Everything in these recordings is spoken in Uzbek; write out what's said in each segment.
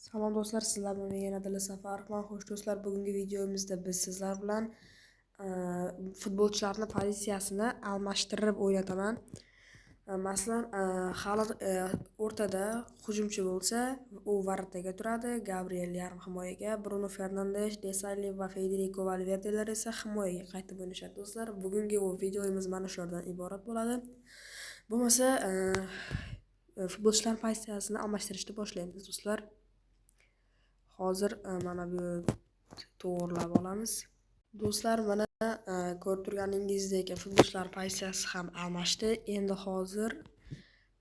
Salom do'stlar, sizlar bilan yana Dili Safarovman. Xo'sh do'stlar, bugungi videomizda biz sizlar bilan futbolchilarni pozitsiyasini almashtirib o'ynataman. Masalan, hali o'rtada hujumchi bo'lsa, u varataga turadi, Gabriel yarim himoyaga, Bruno Fernandes, Desailly va Federico Valverdelar esa himoyaga qaytib o'ynashadi do'stlar. Bugungi videomiz mana shulardan iborat bo'ladi. Bo'lmasa, futbolchilar pozitsiyasini almashtirishni boshlaymiz do'stlar. Hozir mana bu to'g'rilab olamiz. Do'stlar, mana ko'rib turganingizdek futbolchilar pozitsiyasi ham almashdi. Endi hozir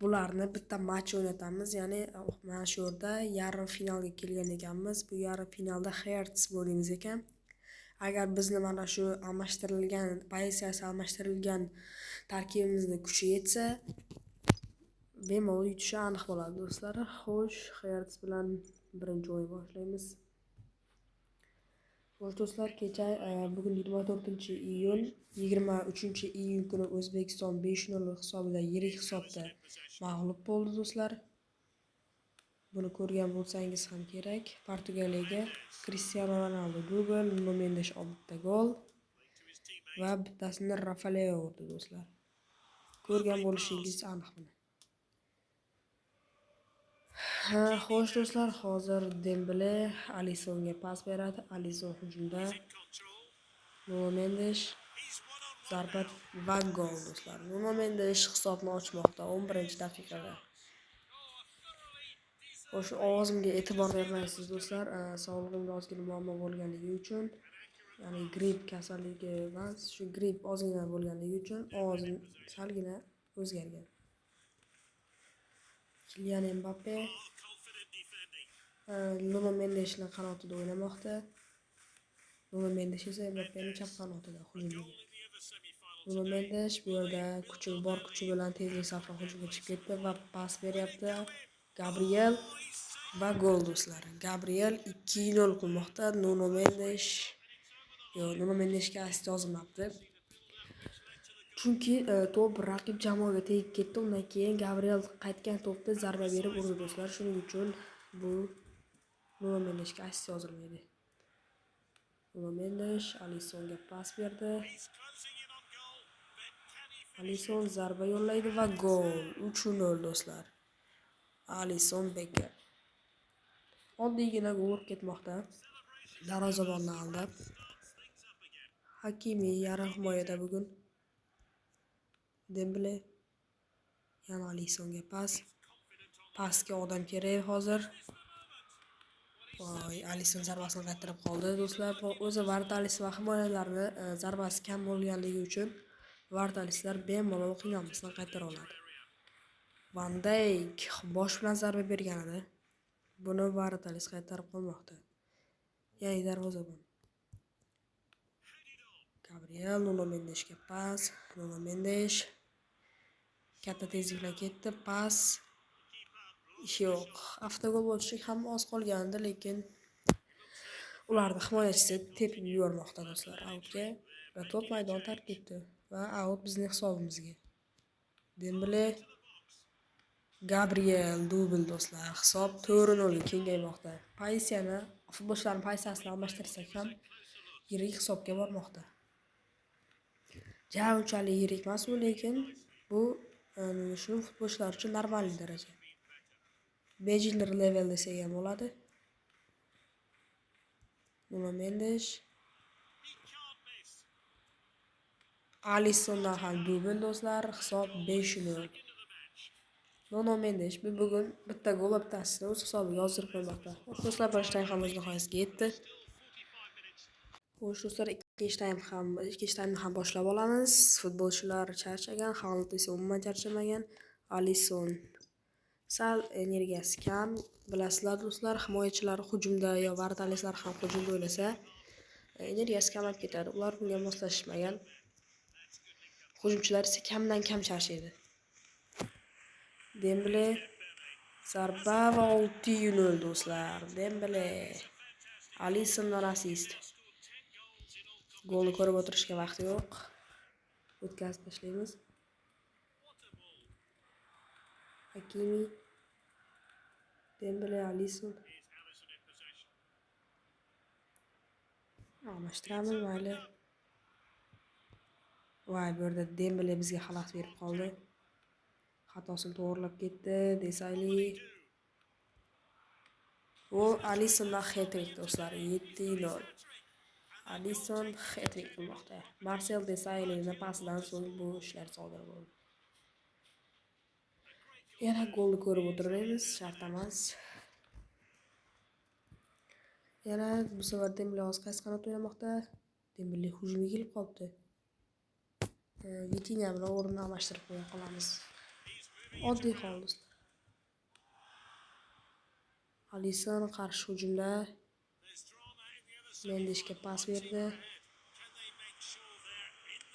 bularni bitta match o'ynatamiz. Ya'ni mana shu yerda yarim finalga kelgan ekanmiz. Bu yarim finalda Hertz bo'lamiz ekan. Agar bizni mana shu almashtirilgan pozitsiyasi almashtirilgan tarkibimizni kuchi yetsa, bemalol yutishi aniq bo'ladi do'stlar. Xo'sh, Hertz bilan birinchi o'yin boshlaymiz. Xo'sh do'stlar, kecha bugun 24-iyun, 23-iyun kuni O'zbekiston 5-0 hisobida yirik hisobda mag'lub bo'ldi do'stlar. Buni ko'rgan bo'lsangiz ham kerak. Portugaliyaga Cristiano Ronaldo dubl, Nuno Mendes bitta gol va bittasini Rafael urdi do'stlar. Ko'rgan bo'lishingiz aniq buni. Xo'sh do'stlar, hozir Dembele Alissonga pas beradi. Alisson hujumda. Nuno Mendes zarba va gol do'stlar. Nuno Mendes hisobni ochmoqda 11-daqiqada. Xo'sh, ovozimga e'tibor bermaysiz do'stlar. Sog'lig'imda ozgina muammo bo'lganligi uchun, ya'ni gripp kasalligi emas, shu gripp ozgina bo'lganligi uchun ovozim salgina o'zgargan. Kylian Mbappe Nuno Mendesning qanotida o'ynamoqda. Nuno Mendes esa Mbappening chap qanotida hujumda. Nuno Mendes bu yerda kuchi bilan tezlik safra hujumga chiqib ketdi va pas beryapti. Gabriel va gol do'stlar. Gabriel 2-0 qilmoqda. Nuno Mendesga assist yozilmabdi. Chunki to'p raqib jamoaga tegib ketdi. Undan keyin Gabriel qaytgan to'pda zarba berib urdi do'stlar. Shuning uchun bu Nuno Mendesga assist yozilmaydi. Nuno Mendes Alissonga pas berdi. Alisson zarba yo'llaydi va gol. 3-0 do'stlar. Alisson Becker. Oddiygina gol urib ketmoqda. Darvozabonni aldab. Hakimi yarim himoyada bugun. Dembele yana Alissonga pas. Pasga odam kerak hozir. Voy, Alisson zarbasini qaytarib qoldi do'stlar. O'zi Vardalis va himoyalarni zarbasi kam bo'lganligi uchun Vardalislar bemalol qiynalmasdan qaytara oladi. Van Dijk bosh bilan zarba bergan edi. Buni Vardalis qaytarib qolmoqda. Ya'ni darvozabon. Gabriel Nuno Mendesga pas. Nuno Mendes katta tezlik bilan ketdi. Pas. Ish yo'q. Avtogol bo'lishi ham oz qolgandi, lekin ularning himoyachisi tepib yubormoqda do'stlar outga va to'p maydon tark etdi va out bizning hisobimizga. Dembele Gabriel dubl do'stlar. Hisob 4-0 ga kengaymoqda. Futbolchilarning pozitsiyasini almashtirsak ham yirik hisobga bormoqda. Unchalik yirik emas, lekin bu shu futbolchilar uchun normal daraja. Beginner level desak ham bo'ladi. Nuno Mendes Alissondan ham dubl do'stlar. Hisob 5-0. Nuno Mendes bugun bitta gol va bitta assistni o'z hisobiga yozdirib qo'ymoqda. Do'stlar, birinchi taym ham o'z nihoyasiga yetdi. Xo'sh do'stlar, ikkinchi taymni ham boshlab olamiz. Futbolchilar charchagan, Haaland esa umuman charchamagan. Alisson sal energiyasi kam. Bilasizlar do'stlar, himoyachilar hujumda yo Vardalislar ham hujumda o'ynasa, energiyasi kamayib ketadi. Ular bunga moslashmagan. Hujumchilar esa kamdan kam charchaydi. Dembele zarba va 6-0 do'stlar. Dembele Alissondan assist. Golni ko'rib o'tirishga vaqt yo'q. O'tkazib tashlaymiz. Hakimi Dembele Alisson Almashtiramiz mayli. Voy, bu yerda Dembele bizga xalaqit berib qoldi. Xatosini to'g'rilab ketdi, desayli. Bu Alissondan hat-trick do'stlar, 7-0. Alisson hat-trick qilmoqda. Marcel Desailly'ning pasidan so'ng bu ishlar sodir bo'ldi. Yana golni ko'rib o'tirmaymiz, shart emas. Yana bu safar Dembele qaysi qanot o'ynamoqda? Dembele hujumga kelib qolibdi. Vitinha bilan o'rinni almashtirib qo'ya qolamiz. Oddiy hol do'stlar. Alisson qarshi hujumda Mendeshga pas berdi.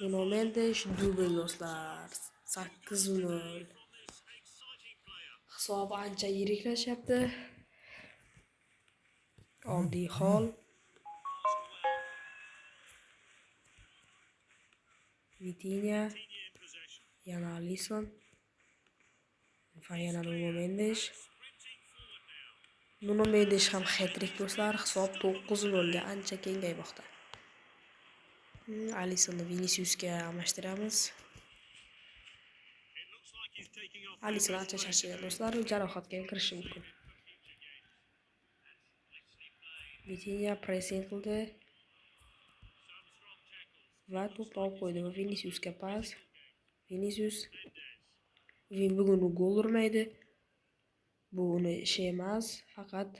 Nuno Mendes dubl do'stlar. 8-0. Hisob ancha yiriklashayapti. Oddiy hol. Vitinha, yana Alisson, yana Nuno Mendes. Nuno Mendes ham hat-trick do'stlar. Hisob 9-0 ga ancha kengaymoqda. Alissonni Viniciusga almashtiramiz. Alisson ancha charchagan do'stlar, jarohatga kirishi mumkin. Vitinha pressing qildi va to'pni olib qo'ydi va Viniciusga pas. Vinicius bugun u gol urmaydi. Bu uni ishi emas, faqat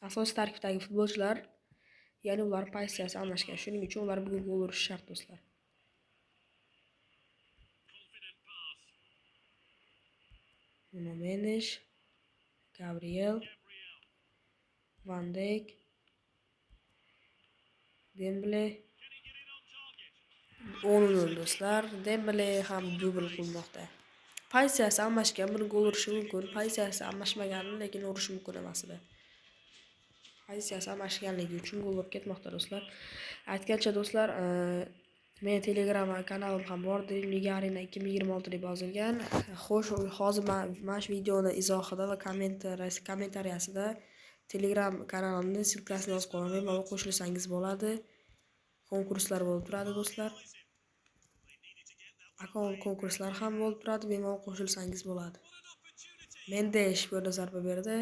asosiy tarkibdagi futbolchilar, ya'ni ular pozitsiyasi almashgan. Shuning uchun ular bugun gol urishi shart do'stlar. Nuno Mendes, Gabriel, Van Dijk, Dembele. 10-0 do'stlar. Dembele ham dubl qilmoqda. Pozitsiyasi almashgan, bir gol urishi mumkin. Pozitsiyasi almashmagan, lekin urishi mumkin emas edi. Pozitsiyasi almashganligi uchun gol urib ketmoqda do'stlar. Aytgancha do'stlar, men Telegram kanalim ham bor, Liga Arena 2026 deb yozilgan. Xo'sh, hozir mana shu videoni izohida va kommentariyasida Telegram kanalimni silkasini yozib qo'yaman. Bemalol qo'shilsangiz bo'ladi. Konkurslar bo'lib turadi do'stlar. Akkaunt konkurslar ham bo'lib turadi, bemalol qo'shilsangiz bo'ladi. Mendes bu yerda zarba berdi.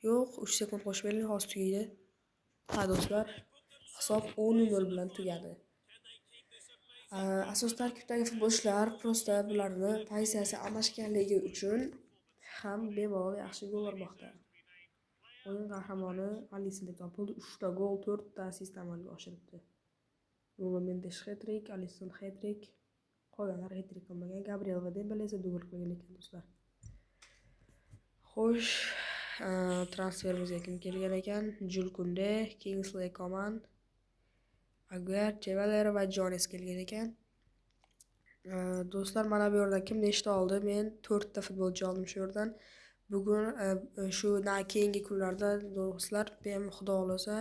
Yo'q, 3 sekund qo'shib bering, hozir tugaydi. Ha do'stlar, hisob 10-0 bilan tugadi. Asosiy tarkibdagi futbolchilar prosta bularni pozitsiyasi almashganligi uchun ham bemalol yaxshi gol urmoqda. O'yin qahramoni Alisson deb topildi. 3 ta gol, 4 ta assist amalga oshiribdi. Nuno Mendes hat-trick, Alisson hat-trick, qolganlar hat-trick qilmagan. Gabriel va Dembele esa dubl qilgan ekan do'stlar. Xo'sh, transferimizga kim kelgan ekan? Jules Koundé, Kingsley Coman, Aguero, Chevalier va Jones kelgan ekan. Do'stlar, mana bu yerda kim nechta oldi? Men 4 ta futbolchi oldim shu yerdan. Bugun shu keyingi kunlarda do'stlar, men xudo xolasa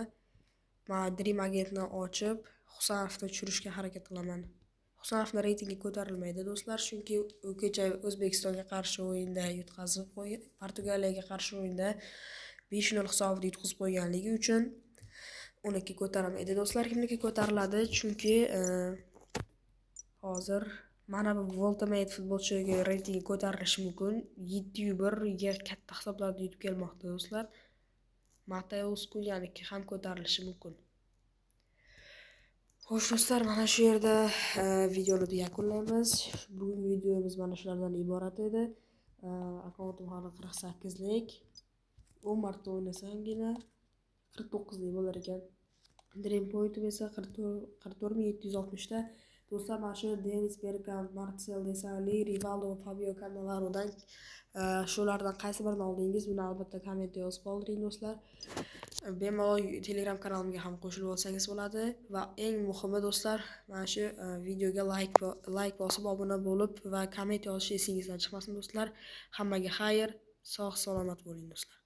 Dream agentni ochib, Husanovni tushirishga harakat qilaman. Husanovning reytingi ko'tarilmaydi do'stlar, chunki u kecha O'zbekistonga qarshi o'yinda yutqazib qo'ygan, Portugaliyaga qarshi o'yinda 5-0 hisobida yutqazib qo'yganligi uchun uniki ko'tarilmaydi do'stlar. Kimniki ko'tariladi? Chunki hozir mana bu Voltamate futbolchiga reytingi ko'tarilishi mumkin. 7-1 ga katta hisoblarda yutib kelmoqda do'stlar. Mateus Kunyaniki ham ko'tarilishi mumkin. Xo'sh do'stlar, mana shu yerda videoni yakunlaymiz. Bugungi videomiz mana shulardan iborat edi. Akkauntim hali 48 lik. 10 marta o'ynasamgina 49 lik bo'lar ekan. Dream pointim esa 44760 ta. Do'stlar, mana shu Dennis Bergkamp, Marcel Desailly, Rivaldo va Fabio Cannavaro'dan shulardan qaysi birini oldingiz? Buni albatta kommentda yozib qoldiring do'stlar. Bemalol Telegram kanalimga ham qo'shilib olsangiz bo'ladi va eng muhimi do'stlar, mana shu videoga like bosib obuna bo'lib va komment yozish esingizdan chiqmasin do'stlar. Hammaga xayr, sog' salomat bo'ling do'stlar.